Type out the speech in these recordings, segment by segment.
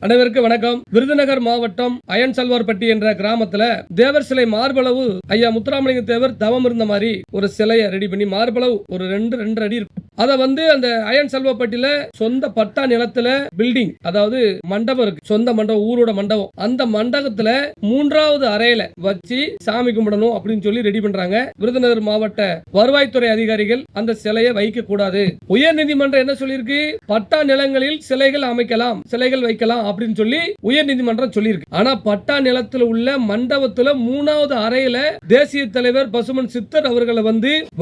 அனைவருக்கும் வணக்கம். விருதுநகர் மாவட்டம் அயன்சல்வார்பட்டி என்ற கிராமத்துல தேவர் சிலை மார்பளவு ஐயா முத்துராமலிங்க தேவர் தவம் இருந்த மாதிரி ஒரு சிலையை ரெடி பண்ணி மார்பளவு ஒரு 2 அடி இருக்கும். அத அந்த அயன்சல்வார்பட்டியில சொந்த பட்டா நிலத்துல பில்டிங், அதாவது மண்டபம் இருக்கு, சொந்த மண்டபம், ஊரோட மண்டபம். அந்த மண்டபத்துல 3வது அறையில வச்சு சாமி கும்பிடணும் அப்படின்னு சொல்லி ரெடி பண்றாங்க. விருதுநகர் மாவட்ட வருவாய்த்துறை அதிகாரிகள் அந்த சிலையை வைக்க கூடாது. உயர் நீதிமன்றம் என்ன சொல்லியிருக்கு? பட்டா நிலங்களில் சிலைகள் அமைக்கலாம், சிலைகள் வைக்கலாம் அப்படின்னு சொல்லி உயர் நீதிமன்றம் சொல்லியிருக்கு. ஆனா பட்டா நிலத்தில் உள்ள மண்டபத்துல 3வது அறையில தேசிய தலைவர் பசுமன் சித்தர் அவர்களை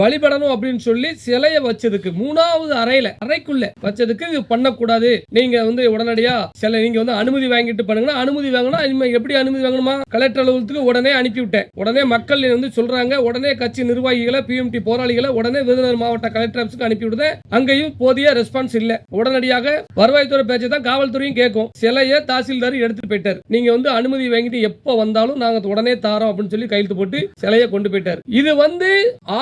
வழிபடணும் அப்படின்னு சொல்லி சிலையை வச்சதுக்கு 3வது அறைக்குள்ள வச்சதுக்கு இது பண்ணக்கூடாது. நீங்க உடனடியா சிலை நீங்க அனுமதி வாங்கிட்டு பண்ணுங்க. அனுமதி வாங்கினா எப்படி அனுமதி வாங்கணுமா? கலெக்டர் அலுவலகத்துக்கு உடனே அனுப்பிவிட்டேன். உடனே மக்கள் சொல்றாங்க, உடனே கட்சி நிர்வாகிகளை, பிஎம்டி போராளிகளை உடனே விருதுநகர் மாவட்ட கலெக்டர் ஆபீஸ்க்கு அனுப்பி விடுதேன். அங்கேயும் போதிய ரெஸ்பான்ஸ் இல்ல. உடனடியாக வருவாய்த்துறை பேச்சை தான் காவல்துறையும் கேட்கும். சிலையை தாசில்தார் எடுத்துட்டு போயிட்டார். நீங்க அனுமதி வாங்கிட்டு எப்ப வந்தாலும் நாங்க உடனே தாரோம் அப்படின்னு சொல்லி கையெழுத்து போட்டு சிலையை கொண்டு போயிட்டார். இது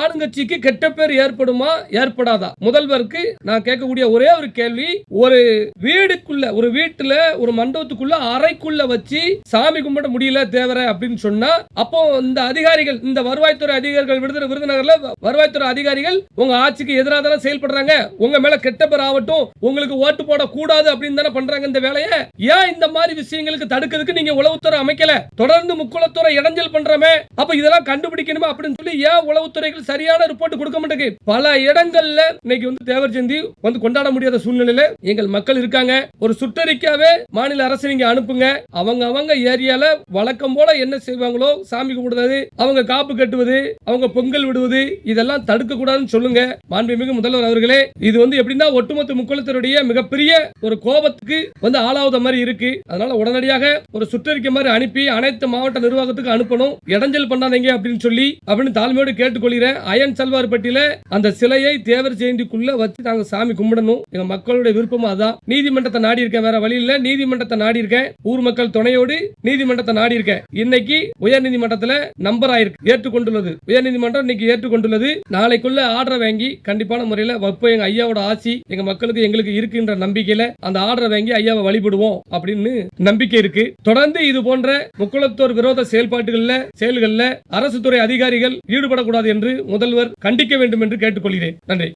ஆளுங்கட்சிக்கு கெட்ட பேர் ஏற்படுமா ஏற்படாதா? முதல்வருக்கு நான் கேட்கக்கூடிய ஒரே ஒரு கேள்வி, ஒரு வீடுக்குள்ள, ஒரு வீட்டுல, ஒரு மண்டபத்துக்குள்ள அறைக்குள்ள வச்சு சாமி கும்பிட முடியல தேவர அப்படின்னு சொன்னா, அப்போ இந்த அதிகாரிகள், இந்த வருவாய்த்துறை அதிகாரிகள், விருதுநகர்ல வருவாய்த்துறை அதிகாரிகள் உங்க ஆட்சிக்கு எதிராக தானே செயல்படுறாங்க. உங்க மேல கெட்ட பேர் ஆகட்டும், உங்களுக்கு ஓட்டு போட கூடாது அப்படின்னு தானே பண்றாங்க இந்த வேலையை. ஏன் இந்த மாதிரி விஷயங்களுக்கு தடுக்கிறதுக்கு நீங்க உளவுத்துறை அமைக்கல? தொடர்ந்து முக்குளத்துறை இடைஞ்சல் பண்றமே, அப்ப இதெல்லாம் கண்டுபிடிக்கணுமா அப்படின்னு சொல்லி ஏன் உளவுத்துறைகள் சரியான ரிப்போர்ட் கொடுக்க மாட்டேங்குது? பல இடங்கள்ல இன்னைக்கு தேவர் ஜெயந்தி கொண்டாட முடியாத சூழ்நிலையில எங்கள் மக்கள் இருக்காங்க. ஒரு சுற்றறிக்கையாவே மாநில அரசு நீங்க அனுப்புங்க. அவங்க ஏரியால வழக்கம் போல என்ன செய்வாங்களோ, சாமி கும்பிடுறது, அவங்க காப்பு கட்டுவது, அவங்க பொங்கல் விடுவது, இதெல்லாம் தடுக்க கூடாதுன்னு சொல்லுங்க. மாண்புமிகு முதல்வர் அவர்களே, இது எப்படின்னா ஒட்டுமொத்த முக்குளத்தினுடைய மிகப்பெரிய ஒரு கோபத்துக்கு ஆளாவத மாதிரி இருக்கு. அதனால உடனடியாக ஒரு சுற்றறிக்கை மாதிரி அனுப்பி அனைத்து மாவட்ட நிர்வாகத்துக்கு அனுப்பணும். இடைஞ்சல் பண்ணாதீங்க அப்படின்னு தாழ்மையோடு கேட்டுக்கொள்கிறேன். அயன்சல்வார்பட்டியில அந்த சிலையை தேவர் ஜெயந்திக்குள்ள வச்சு நாங்க சாமி கும்பிடணும். எங்க மக்களுடைய விருப்பம் அதான். நீதிமன்றத்தை நாடி இருக்கேன், வேற வழி இல்ல. நீதிமன்றத்தை நாடி இருக்கேன், ஊர் மக்கள் துணையோடு நீதிமன்றத்தை நாடி இருக்கேன். இன்னைக்கு உயர் நீதிமன்றத்துல நம்பர் ஆயிருக்கு, ஏற்றுக்கொண்டுள்ளது. உயர் நீதிமன்றம் இன்னைக்கு ஏற்றுக்கொண்டுள்ளது. நாளைக்குள்ள ஆர்டரை வாங்கி கண்டிப்பான முறையில் வைப்போம். எங்க ஐயாவோட ஆட்சி எங்க மக்களுக்கு எங்களுக்கு இருக்கின்ற நம்பிக்கையில அந்த ஆர்டரை வாங்கி ஐயாவை வழிபடுவோம் அப்படின்னு நம்பிக்கை இருக்கு. தொடர்ந்து இது போன்ற முக்குளத்தோர் விரோத செயல்கள்ல அரசு துறை அதிகாரிகள் ஈடுபடக்கூடாது என்று முதல்வர் கண்டிக்க வேண்டும் என்று கேட்டுக்கொள்கிறேன். நன்றி.